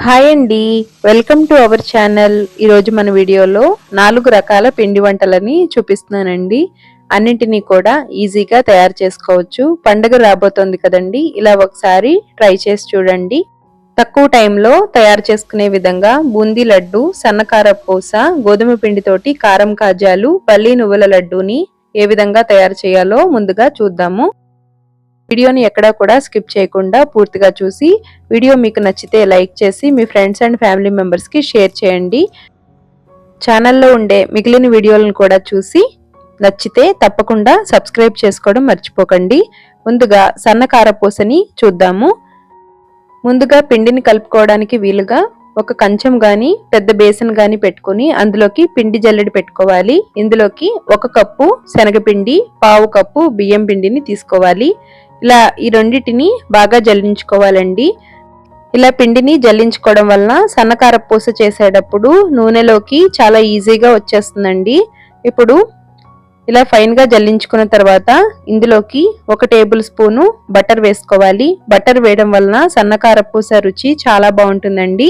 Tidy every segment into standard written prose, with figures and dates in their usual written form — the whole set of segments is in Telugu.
హాయ్ అండి, వెల్కమ్ టు అవర్ ఛానల్. ఈరోజు మన వీడియోలో 4 రకాల పిండి వంటలని చూపిస్తున్నానండి. అన్నింటినీ కూడా ఈజీగా తయారు చేసుకోవచ్చు. పండుగ రాబోతోంది కదండి, ఇలా ఒకసారి ట్రై చేసి చూడండి. తక్కువ టైంలో తయారు చేసుకునే విధంగా బూందీ లడ్డు, సన్నకార పూస, గోధుమ పిండితోటి కారం కాజాలు, పల్లి నువ్వుల లడ్డూని ఏ విధంగా తయారు చేయాలో ముందుగా చూద్దాము. వీడియోని ఎక్కడా కూడా స్కిప్ చేయకుండా పూర్తిగా చూసి వీడియో మీకు నచ్చితే లైక్ చేసి మీ ఫ్రెండ్స్ అండ్ ఫ్యామిలీ మెంబర్స్కి షేర్ చేయండి. ఛానల్లో ఉండే మిగిలిన వీడియోలను కూడా చూసి నచ్చితే తప్పకుండా సబ్స్క్రైబ్ చేసుకోవడం మర్చిపోకండి. ముందుగా సన్నకార పూసని చూద్దాము. ముందుగా పిండిని కలుపుకోవడానికి వీలుగా ఒక కంచం గాని పెద్ద బేసన్ గాని పెట్టుకుని అందులోకి పిండి జల్లెడ పెట్టుకోవాలి. ఇందులోకి 1 కప్పు శనగపిండి, పావు కప్పు బియ్యం పిండిని తీసుకోవాలి. ఇలా ఈ రెండింటిని బాగా జల్లించుకోవాలండి. ఇలా పిండిని జల్లించుకోవడం వలన సన్నకార పూస చేసేటప్పుడు నూనెలోకి చాలా ఈజీగా వచ్చేస్తుందండి. ఇప్పుడు ఇలా ఫైన్ గా జల్లించుకున్న తర్వాత ఇందులోకి 1 టేబుల్ స్పూను బటర్ వేసుకోవాలి. బటర్ వేయడం వలన సన్నకార పూస రుచి చాలా బాగుంటుందండి.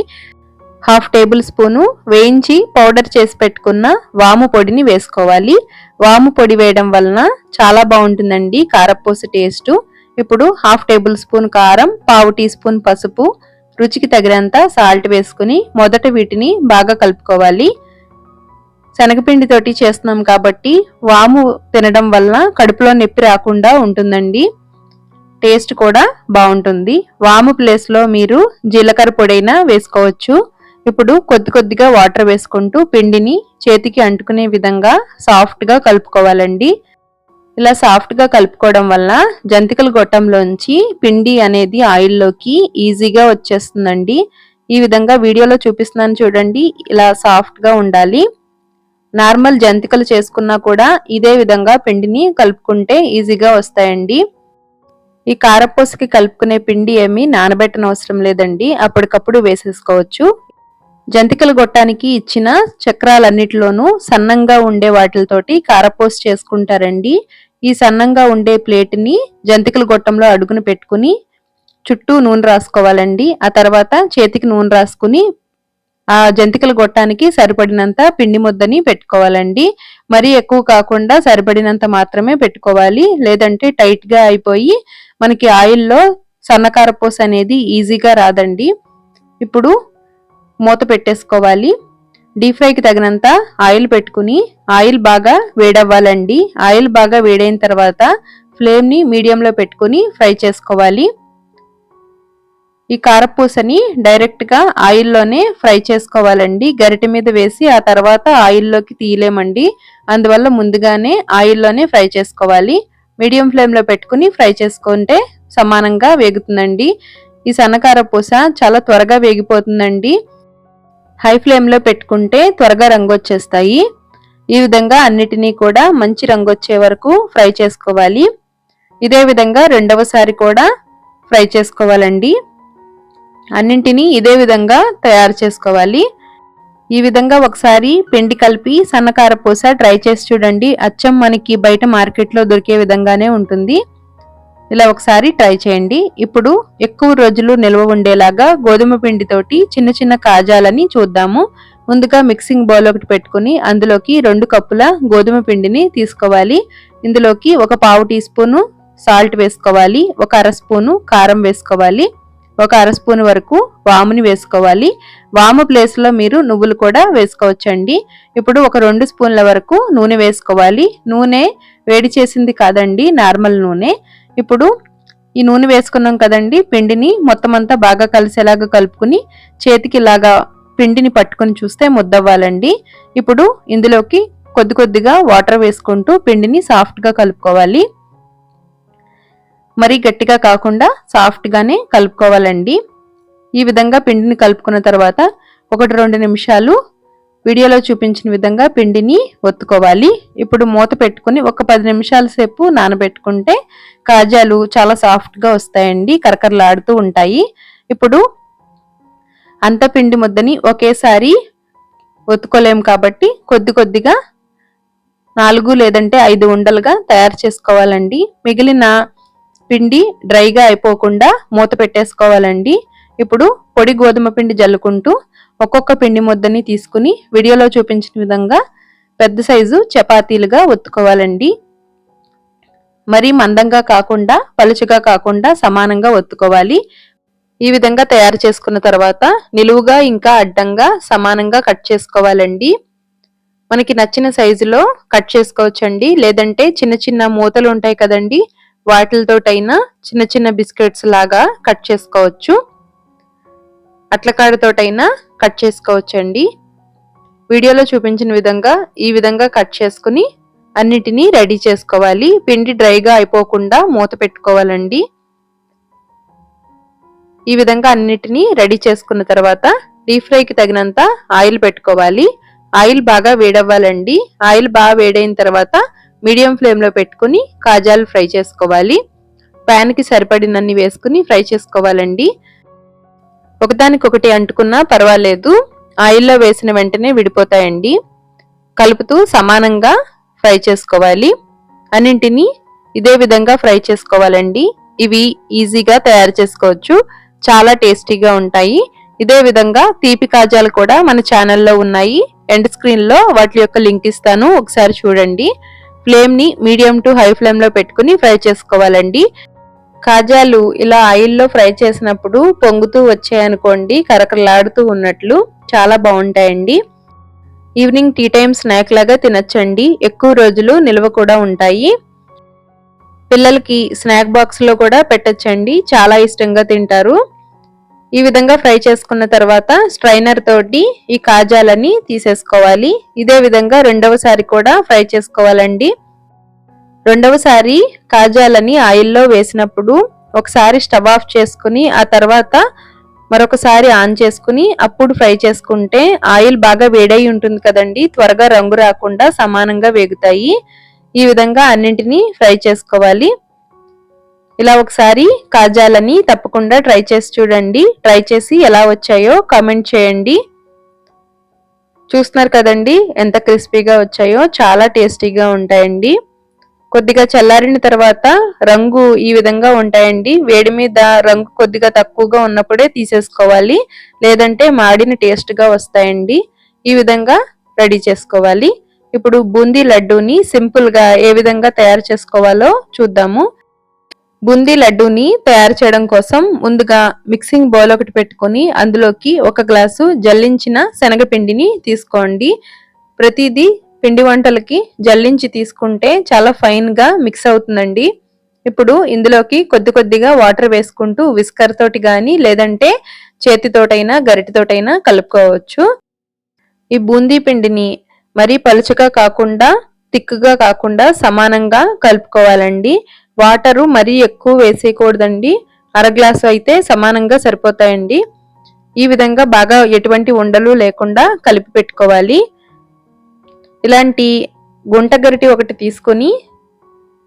1/2 టేబుల్ స్పూను వేయించి పౌడర్ చేసి పెట్టుకున్న వాము పొడిని వేసుకోవాలి. వాము పొడి వేయడం వలన చాలా బాగుంటుందండి కారపూస టేస్ట్. ఇప్పుడు 1/2 టేబుల్ స్పూన్ కారం, పావు టీ స్పూన్ పసుపు, రుచికి తగినంత సాల్ట్ వేసుకుని మొదట వీటిని బాగా కలుపుకోవాలి. శనగపిండితోటి చేస్తున్నాం కాబట్టి వాము తినడం వలన కడుపులో నొప్పి రాకుండా ఉంటుందండి. టేస్ట్ కూడా బాగుంటుంది. వాము ప్లేస్లో మీరు జీలకర్ర పొడైనా వేసుకోవచ్చు. ఇప్పుడు కొద్ది కొద్దిగా వాటర్ వేసుకుంటూ పిండిని చేతికి అంటుకునే విధంగా సాఫ్ట్గా కలుపుకోవాలండి. ఇలా సాఫ్ట్గా కలుపుకోవడం వల్ల జంతికల గొట్టంలోంచి పిండి అనేది ఆయిల్లోకి ఈజీగా వచ్చేస్తుందండి. ఈ విధంగా వీడియోలో చూపిస్తున్నాను చూడండి, ఇలా సాఫ్ట్గా ఉండాలి. నార్మల్ జంతికలు చేసుకున్నా కూడా ఇదే విధంగా పిండిని కలుపుకుంటే ఈజీగా వస్తాయండి. ఈ కారపూసకి కలుపుకునే పిండి ఏమీ నానబెట్టనవసరం లేదండి, అప్పటికప్పుడు వేసేసుకోవచ్చు. జంతికల గొట్టానికి ఇచ్చిన చక్రాలన్నిటిలోనూ సన్నంగా ఉండే వాటితోటి కారపూస చేసుకుంటారండి. ఈ సన్నంగా ఉండే ప్లేట్ని జంతికల గొట్టంలో అడుగును పెట్టుకుని చుట్టూ నూనె రాసుకోవాలండి. ఆ తర్వాత చేతికి నూనె రాసుకుని ఆ జంతికల గొట్టానికి సరిపడినంత పిండి ముద్దని పెట్టుకోవాలండి. మరీ ఎక్కువ కాకుండా సరిపడినంత మాత్రమే పెట్టుకోవాలి, లేదంటే టైట్ గా అయిపోయి మనకి ఆయిల్లో సన్నకారపూస అనేది ఈజీగా రాదండి. ఇప్పుడు మూత పెట్టేసుకోవాలి. డీప్ ఫ్రైకి తగినంత ఆయిల్ పెట్టుకుని ఆయిల్ బాగా వేడవ్వాలండి. ఆయిల్ బాగా వేడైన తర్వాత ఫ్లేమ్ని మీడియంలో పెట్టుకుని ఫ్రై చేసుకోవాలి. ఈ కారపూసని డైరెక్ట్గా ఆయిల్లోనే ఫ్రై చేసుకోవాలండి. గరిటె మీద వేసి ఆ తర్వాత ఆయిల్లోకి తీయలేమండి. అందువల్ల ముందుగానే ఆయిల్లోనే ఫ్రై చేసుకోవాలి. మీడియం ఫ్లేమ్లో పెట్టుకుని ఫ్రై చేసుకుంటే సమానంగా వేగుతుందండి. ఈ సన్నకారపూస చాలా త్వరగా వేగిపోతుందండి. హై ఫ్లేమ్లో పెట్టుకుంటే త్వరగా రంగు వచ్చేస్తాయి. ఈ విధంగా అన్నిటినీ కూడా మంచి రంగు వచ్చే వరకు ఫ్రై చేసుకోవాలి. ఇదే విధంగా రెండవసారి కూడా ఫ్రై చేసుకోవాలండి. అన్నింటినీ ఇదే విధంగా తయారు చేసుకోవాలి. ఈ విధంగా ఒకసారి పిండి కలిపి సన్నకారపూస ట్రై చేసి చూడండి. అచ్చం మనకి బయట మార్కెట్లో దొరికే విధంగానే ఉంటుంది. ఇలా ఒకసారి ట్రై చేయండి. ఇప్పుడు ఎక్కువ రోజులు నిల్వ ఉండేలాగా గోధుమ పిండితోటి చిన్న చిన్న కాజాలని చూద్దాము. ముందుగా మిక్సింగ్ బౌల్ ఒకటి పెట్టుకుని అందులోకి 2 కప్పుల గోధుమ పిండిని తీసుకోవాలి. ఇందులోకి 1 పావు టీ స్పూను సాల్ట్ వేసుకోవాలి. 1 అర స్పూను కారం వేసుకోవాలి. 1 అర స్పూన్ వరకు వాముని వేసుకోవాలి. వాము ప్లేస్లో మీరు నువ్వులు కూడా వేసుకోవచ్చండి. ఇప్పుడు 2 స్పూన్ల వరకు నూనె వేసుకోవాలి. నూనె వేడి చేసింది కాదండి, నార్మల్ నూనె. ఇప్పుడు ఈ నూనె వేసుకున్నాం కదండి, పిండిని మొత్తం అంతా బాగా కలిసేలాగా కలుపుకుని చేతికి ఇలాగా పిండిని పట్టుకుని చూస్తే ముద్దవ్వాలండి. ఇప్పుడు ఇందులోకి కొద్ది కొద్దిగా వాటర్ వేసుకుంటూ పిండిని సాఫ్ట్గా కలుపుకోవాలి. మరీ గట్టిగా కాకుండా సాఫ్ట్గానే కలుపుకోవాలండి. ఈ విధంగా పిండిని కలుపుకున్న తర్వాత 1-2 నిమిషాలు వీడియోలో చూపించిన విధంగా పిండిని ఒత్తుకోవాలి. ఇప్పుడు మూత పెట్టుకుని 10 నిమిషాల సేపు నానబెట్టుకుంటే కాజాలు చాలా సాఫ్ట్గా వస్తాయండి, కరకరలాడుతూ ఉంటాయి. ఇప్పుడు అంత పిండి ముద్దని ఒకేసారి ఒత్తుకోలేము కాబట్టి కొద్ది కొద్దిగా 4 లేదంటే 5 ఉండలుగా తయారు చేసుకోవాలండి. మిగిలిన పిండి డ్రైగా అయిపోకుండా మూత పెట్టేసుకోవాలండి. ఇప్పుడు పొడి గోధుమ పిండి జల్లుకుంటూ ఒక్కొక్క పిండి ముద్దని తీసుకుని వీడియోలో చూపించిన విధంగా పెద్ద సైజు చపాతీలుగా ఒత్తుకోవాలండి. మరీ మందంగా కాకుండా పలుచగా కాకుండా సమానంగా ఒత్తుకోవాలి. ఈ విధంగా తయారు చేసుకున్న తర్వాత నిలువుగా ఇంకా అడ్డంగా సమానంగా కట్ చేసుకోవాలండి. మనకి నచ్చిన సైజులో కట్ చేసుకోవచ్చండి. లేదంటే చిన్న చిన్న మూతలు ఉంటాయి కదండి, వాటితోటైనా చిన్న చిన్న బిస్కెట్స్ లాగా కట్ చేసుకోవచ్చు. అట్లకాడతోటైనా కట్ చేసుకోవచ్చండి. వీడియోలో చూపించిన విధంగా ఈ విధంగా కట్ చేసుకుని అన్నిటినీ రెడీ చేసుకోవాలి. పిండి డ్రైగా అయిపోకుండా మూత పెట్టుకోవాలండి. ఈ విధంగా అన్నిటినీ రెడీ చేసుకున్న తర్వాత డీప్ ఫ్రైకి తగినంత ఆయిల్ పెట్టుకోవాలి. ఆయిల్ బాగా వేడవ్వాలండి. ఆయిల్ బాగా వేడైన తర్వాత మీడియం ఫ్లేమ్లో పెట్టుకుని కాజాలు ఫ్రై చేసుకోవాలి. ప్యాన్కి సరిపడినన్ని వేసుకుని ఫ్రై చేసుకోవాలండి. ఒకదానికొకటి అంటుకున్నా పర్వాలేదు, ఆయిల్లో వేసిన వెంటనే విడిపోతాయండి. కలుపుతూ సమానంగా ఫ్రై చేసుకోవాలి. అన్నింటినీ ఇదే విధంగా ఫ్రై చేసుకోవాలండి. ఇవి ఈజీగా తయారు చేసుకోవచ్చు, చాలా టేస్టీగా ఉంటాయి. ఇదే విధంగా తీపి కాజాలు కూడా మన ఛానల్లో ఉన్నాయి. ఎండ్ స్క్రీన్ లో వాటి యొక్క లింక్ ఇస్తాను, ఒకసారి చూడండి. ఫ్లేమ్ ని మీడియం టు హై ఫ్లేమ్ లో పెట్టుకుని ఫ్రై చేసుకోవాలండి. కాజాలు ఇలా ఆయిల్లో ఫ్రై చేసినప్పుడు పొంగుతూ వచ్చాయనుకోండి, కరకరలాడుతూ ఉన్నట్లు చాలా బాగుంటాయండి. ఈవినింగ్ టీ టైం స్నాక్ లాగా తినచ్చండి. ఎక్కువ రోజులు నిల్వ కూడా ఉంటాయి. పిల్లలకి స్నాక్ బాక్స్ లో కూడా పెట్టచ్చండి, చాలా ఇష్టంగా తింటారు. ఈ విధంగా ఫ్రై చేసుకున్న తర్వాత స్ట్రైనర్ తోటి ఈ కాజాలని తీసేసుకోవాలి. ఇదే విధంగా రెండవసారి కూడా ఫ్రై చేసుకోవాలండి. రెండవసారి కాజాలని ఆయిల్లో వేసినప్పుడు ఒకసారి స్టవ్ ఆఫ్ చేసుకుని ఆ తర్వాత మరొకసారి ఆన్ చేసుకుని అప్పుడు ఫ్రై చేసుకుంటే ఆయిల్ బాగా వేడై ఉంటుంది కదండి, త్వరగా రంగు రాకుండా సమానంగా వేగుతాయి. ఈ విధంగా అన్నింటినీ ఫ్రై చేసుకోవాలి. ఇలా ఒకసారి కాజాలని తప్పకుండా ట్రై చేసి చూడండి. ట్రై చేసి ఎలా వచ్చాయో కామెంట్ చేయండి. చూస్తున్నారు కదండి ఎంత క్రిస్పీగా వచ్చాయో, చాలా టేస్టీగా ఉంటాయండి. కొద్దిగా చల్లారిన తర్వాత రంగు ఈ విధంగా ఉంటాయండి. వేడి మీద రంగు కొద్దిగా తక్కువగా ఉన్నప్పుడే తీసేసుకోవాలి, లేదంటే మాడిన టేస్ట్గా వస్తాయండి. ఈ విధంగా రెడీ చేసుకోవాలి. ఇప్పుడు బూందీ లడ్డూని సింపుల్గా ఏ విధంగా తయారు చేసుకోవాలో చూద్దాము. బూందీ లడ్డూని తయారు చేయడం కోసం ముందుగా మిక్సింగ్ బౌల్ ఒకటి పెట్టుకొని అందులోకి 1 గ్లాసు జల్లించిన శనగపిండిని తీసుకోండి. ప్రతిదీ పిండి వంటలకి జల్లించి తీసుకుంటే చాలా ఫైన్ గా మిక్స్ అవుతుందండి. ఇప్పుడు ఇందులోకి కొద్ది కొద్దిగా వాటర్ వేసుకుంటూ విస్కర్ తోటి గాని లేదంటే చేతితోటైనా గరిటెతోటైనా కలుపుకోవచ్చు. ఈ బూందీ పిండిని మరీ పలుచగా కాకుండా తిక్కుగా కాకుండా సమానంగా కలుపుకోవాలండి. వాటరు మరీ ఎక్కువ వేసేయకూడదండి. 1/2 గ్లాసు అయితే సమానంగా సరిపోతాయండి. ఈ విధంగా బాగా ఎటువంటి ఉండలు లేకుండా కలిపి పెట్టుకోవాలి. ఇలాంటి గుంట గరిటె ఒకటి తీసుకొని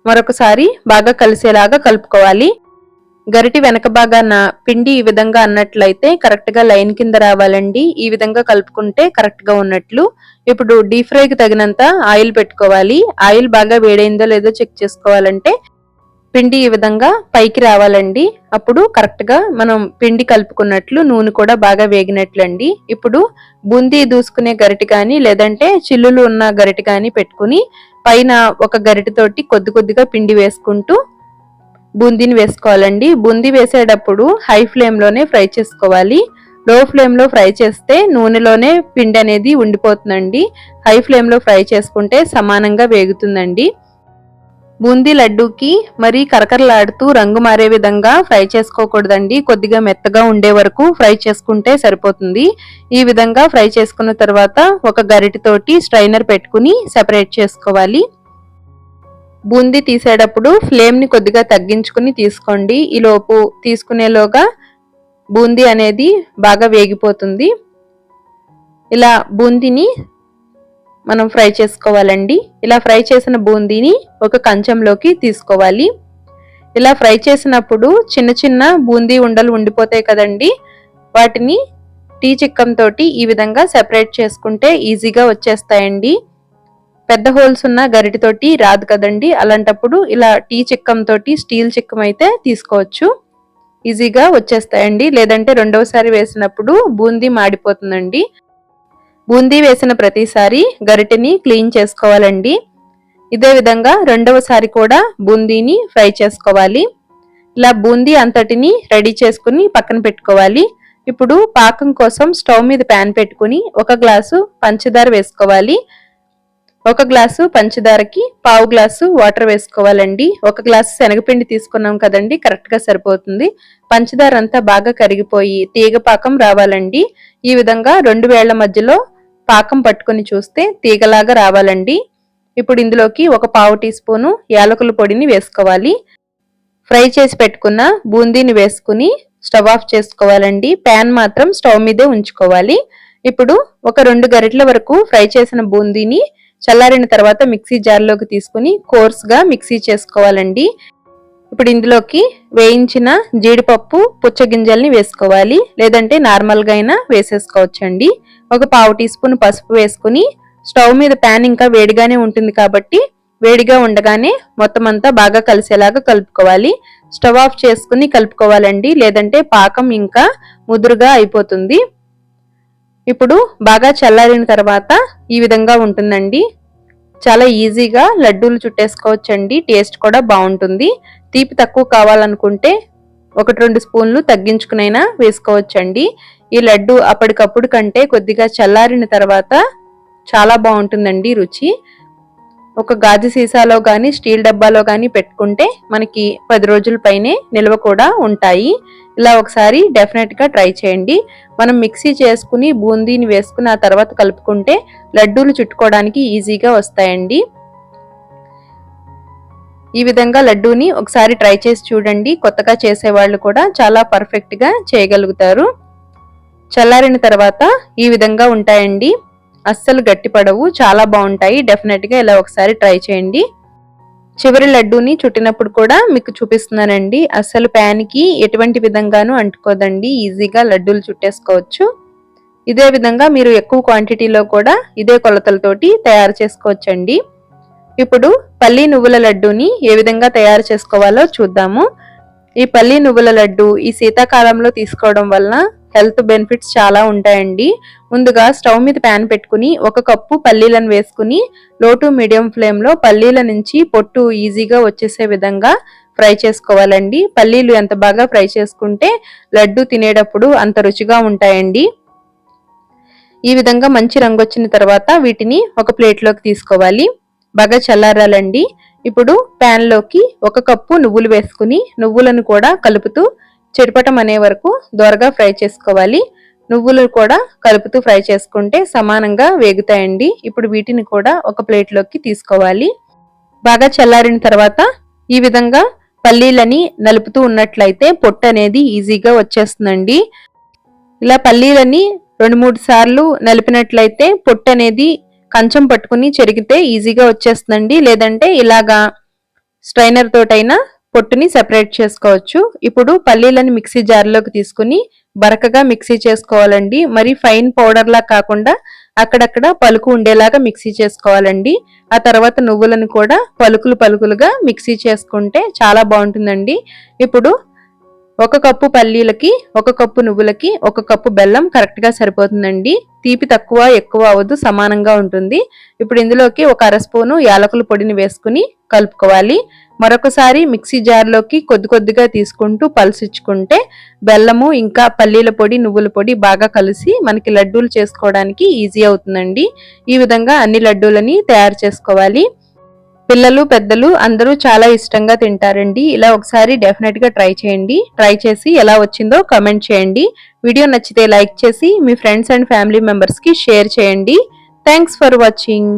మరొకసారి బాగా కలిసేలాగా కలుపుకోవాలి. గరిటె వెనక భాగాన పిండి ఈ విధంగా అన్నట్లయితే కరెక్ట్ గా లైన్ కింద రావాలండి. ఈ విధంగా కలుపుకుంటే కరెక్ట్ గా ఉన్నట్లు. ఇప్పుడు డీప్ ఫ్రైకి తగినంత ఆయిల్ పెట్టుకోవాలి. ఆయిల్ బాగా వేడైందో లేదో చెక్ చేసుకోవాలంటే పిండి ఈ విధంగా పైకి రావాలండి. అప్పుడు కరెక్ట్ గా మనం పిండి కలుపుకున్నట్లు, నూనె కూడా బాగా వేగినట్లండి. ఇప్పుడు బూందీ దూసుకునే గరిటె కానీ లేదంటే చిల్లులు ఉన్న గరిటె కానీ పెట్టుకుని పైన ఒక గరిటెతోటి కొద్ది కొద్దిగా పిండి వేసుకుంటూ బూందీని వేసుకోవాలండి. బూందీ వేసేటప్పుడు హై ఫ్లేమ్ లోనే ఫ్రై చేసుకోవాలి. లో ఫ్లేమ్ లో ఫ్రై చేస్తే నూనెలోనే పిండి అనేది ఉండిపోతుందండి. హై ఫ్లేమ్ లో ఫ్రై చేసుకుంటే సమానంగా వేగుతుందండి. బూందీ లడ్డూకి మరీ కరకరలాడుతూ రంగు మారే విధంగా ఫ్రై చేసుకోకూడదండి. కొద్దిగా మెత్తగా ఉండే వరకు ఫ్రై చేసుకుంటే సరిపోతుంది. ఈ విధంగా ఫ్రై చేసుకున్న తర్వాత ఒక గరిటెతోటి స్ట్రైనర్ పెట్టుకుని సెపరేట్ చేసుకోవాలి. బూందీ తీసేటప్పుడు ఫ్లేమ్ ని కొద్దిగా తగ్గించుకుని తీసుకోండి. ఈలోపు తీసుకునేలోగా బూందీ అనేది బాగా వేగిపోతుంది. ఇలా బూందీని మనం ఫ్రై చేసుకోవాలండి. ఇలా ఫ్రై చేసిన బూందీని ఒక కంచంలోకి తీసుకోవాలి. ఇలా ఫ్రై చేసినప్పుడు చిన్న చిన్న బూందీ ఉండలు ఉండిపోతాయి కదండి, వాటిని టీ చిక్కంతో ఈ విధంగా సెపరేట్ చేసుకుంటే ఈజీగా వచ్చేస్తాయండి. పెద్ద హోల్స్ ఉన్న గరిటెతోటి రాదు కదండి, అలాంటప్పుడు ఇలా టీ చిక్కంతో స్టీల్ చిక్కం అయితే తీసుకోవచ్చు. ఈజీగా వచ్చేస్తాయండి. లేదంటే రెండవసారి వేసినప్పుడు బూందీ మాడిపోతుందండి. బూందీ వేసిన ప్రతిసారి గరిటెని క్లీన్ చేసుకోవాలండి. ఇదే విధంగా రెండవసారి కూడా బూందీని ఫ్రై చేసుకోవాలి. ఇలా బూందీ అంతటిని రెడీ చేసుకుని పక్కన పెట్టుకోవాలి. ఇప్పుడు పాకం కోసం స్టవ్ మీద ప్యాన్ పెట్టుకుని 1 గ్లాసు పంచదార వేసుకోవాలి. 1 గ్లాసు పంచదారకి పావు గ్లాసు వాటర్ వేసుకోవాలండి. 1 గ్లాసు శనగపిండి తీసుకున్నాం కదండి, కరెక్ట్ గా సరిపోతుంది. పంచదార అంతా బాగా కరిగిపోయి తీగ పాకం రావాలండి. ఈ విధంగా 2 వేళ్ల మధ్యలో పాకం పట్టుకుని చూస్తే తీగలాగా రావాలండి. ఇప్పుడు ఇందులోకి 1 పావు టీ స్పూను యాలకుల పొడిని వేసుకోవాలి. ఫ్రై చేసి పెట్టుకున్న బూందీని వేసుకుని స్టవ్ ఆఫ్ చేసుకోవాలండి. ప్యాన్ మాత్రం స్టవ్ మీదే ఉంచుకోవాలి. ఇప్పుడు ఒక 2 గరిటెల వరకు ఫ్రై చేసిన బూందీని చల్లారిన తర్వాత మిక్సీ జార్లోకి తీసుకుని కోర్స్గా మిక్సీ చేసుకోవాలండి. ఇప్పుడు ఇందులోకి వేయించిన జీడిపప్పు పుచ్చగింజల్ని వేసుకోవాలి. లేదంటే నార్మల్గా అయినా వేసేసుకోవచ్చండి. 1 పావు టీ స్పూన్ పసుపు వేసుకుని స్టవ్ మీద ప్యాన్ ఇంకా వేడిగానే ఉంటుంది కాబట్టి వేడిగా ఉండగానే మొత్తం అంతా బాగా కలిసేలాగా కలుపుకోవాలి. స్టవ్ ఆఫ్ చేసుకుని కలుపుకోవాలండి, లేదంటే పాకం ఇంకా ముదురుగా అయిపోతుంది. ఇప్పుడు బాగా చల్లారిన తర్వాత ఈ విధంగా ఉంటుందండి. చాలా ఈజీగా లడ్డూలు చుట్టేసుకోవచ్చండి. టేస్ట్ కూడా బాగుంటుంది. తీపి తక్కువ కావాలనుకుంటే 1-2 స్పూన్లు తగ్గించుకునైనా వేసుకోవచ్చండి. ఈ లడ్డు అప్పటికప్పుడు కంటే కొద్దిగా చల్లారిన తర్వాత చాలా బాగుంటుందండి రుచి. ఒక గాజు సీసాలో గాని స్టీల్ డబ్బాలో గాని పెట్టుకుంటే మనకి 10 రోజుల పైనే నిల్వ కూడా ఉంటాయి. ఇలా ఒకసారి డెఫినెట్ గా ట్రై చేయండి. మనం మిక్సీ చేసుకుని బూందీని వేసుకుని ఆ తర్వాత కలుపుకుంటే లడ్డూలు చుట్టుకోవడానికి ఈజీగా వస్తాయండి. ఈ విధంగా లడ్డూని ఒకసారి ట్రై చేసి చూడండి. కొత్తగా చేసేవాళ్ళు కూడా చాలా పర్ఫెక్ట్ గా చేయగలుగుతారు. చల్లారిన తర్వాత ఈ విధంగా ఉంటాయండి. అస్సలు గట్టిపడవు, చాలా బాగుంటాయి. డెఫినెట్ గా ఇలా ఒకసారి ట్రై చేయండి. చివరి లడ్డూని చుట్టినప్పుడు కూడా మీకు చూపిస్తున్నానండి. అస్సలు ప్యాన్ కి ఎటువంటి విధంగానూ అంటుకోదండి. ఈజీగా లడ్డూలు చుట్టేసుకోవచ్చు. ఇదే విధంగా మీరు ఎక్కువ క్వాంటిటీలో కూడా ఇదే కొలతలతోటి తయారు చేసుకోవచ్చండి. ఇప్పుడు పల్లి నువ్వుల లడ్డూని ఏ విధంగా తయారు చేసుకోవాలో చూద్దాము. ఈ పల్లి నువ్వుల లడ్డు ఈ శీతాకాలంలో తీసుకోవడం వలన హెల్త్ బెనిఫిట్స్ చాలా ఉంటాయండి. ముందుగా స్టవ్ మీద ప్యాన్ పెట్టుకుని 1 కప్పు పల్లీలను వేసుకుని లో టు మీడియం ఫ్లేమ్ లో పల్లీల నుంచి పొట్టు ఈజీగా వచ్చేసే విధంగా ఫ్రై చేసుకోవాలండి. పల్లీలు ఎంత బాగా ఫ్రై చేసుకుంటే లడ్డు తినేటప్పుడు అంత రుచిగా ఉంటాయండి. ఈ విధంగా మంచి రంగు వచ్చిన తర్వాత వీటిని ఒక ప్లేట్లోకి తీసుకోవాలి. బాగా చల్లారాలండి. ఇప్పుడు ప్యాన్ లోకి 1 కప్పు నువ్వులు వేసుకుని నువ్వులను కూడా కలుపుతూ చిటపటం అనే వరకు దోరగా ఫ్రై చేసుకోవాలి. నువ్వులు కూడా కలుపుతూ ఫ్రై చేసుకుంటే సమానంగా వేగుతాయండి. ఇప్పుడు వీటిని కూడా ఒక ప్లేట్లోకి తీసుకోవాలి. బాగా చల్లారిన తర్వాత ఈ విధంగా పల్లీలని నలుపుతూ ఉన్నట్లయితే పొట్టు అనేది ఈజీగా వచ్చేస్తుందండి. ఇలా పల్లీలని 2-3 సార్లు నలిపినట్లయితే పొట్టు అనేది కంచం పట్టుకుని చెరిగితే ఈజీగా వచ్చేస్తుందండి. లేదంటే ఇలాగా స్ట్రైనర్ తోటైనా పొట్టుని సెపరేట్ చేసుకోవచ్చు. ఇప్పుడు పల్లీలను మిక్సీ జార్లోకి తీసుకుని బరకగా మిక్సీ చేసుకోవాలండి. మరి ఫైన్ పౌడర్ లా కాకుండా అక్కడక్కడ పలుకు ఉండేలాగా మిక్సీ చేసుకోవాలండి. ఆ తర్వాత నువ్వులను కూడా పలుకులుగా మిక్సీ చేసుకుంటే చాలా బాగుంటుందండి. ఇప్పుడు 1 కప్పు పల్లీలకి 1 కప్పు నువ్వులకి 1 కప్పు బెల్లం కరెక్ట్ గా సరిపోతుందండి. తీపి తక్కువ ఎక్కువ అవ్వదు, సమానంగా ఉంటుంది. ఇప్పుడు ఇందులోకి 1 అర స్పూను యాలకుల పొడిని వేసుకుని కలుపుకోవాలి. మరొకసారి మిక్సీ జార్లోకి కొద్దిగా తీసుకుంటూ పల్సిచ్చుకుంటే బెల్లము ఇంకా పల్లీల పొడి నువ్వుల పొడి బాగా కలిసి మనకి లడ్డూలు చేసుకోవడానికి ఈజీ అవుతుందండి. ఈ విధంగా అన్ని లడ్డూలని తయారు చేసుకోవాలి. పిల్లలు పెద్దలు అందరూ చాలా ఇష్టంగా తింటారండి. ఇలా ఒకసారి డెఫినెట్ గా ట్రై చేయండి. ట్రై చేసి ఎలా వచ్చిందో కామెంట్ చేయండి. వీడియో నచ్చితే లైక్ చేసి మీ ఫ్రెండ్స్ అండ్ ఫ్యామిలీ మెంబర్స్ కి షేర్ చేయండి. Thanks for watching.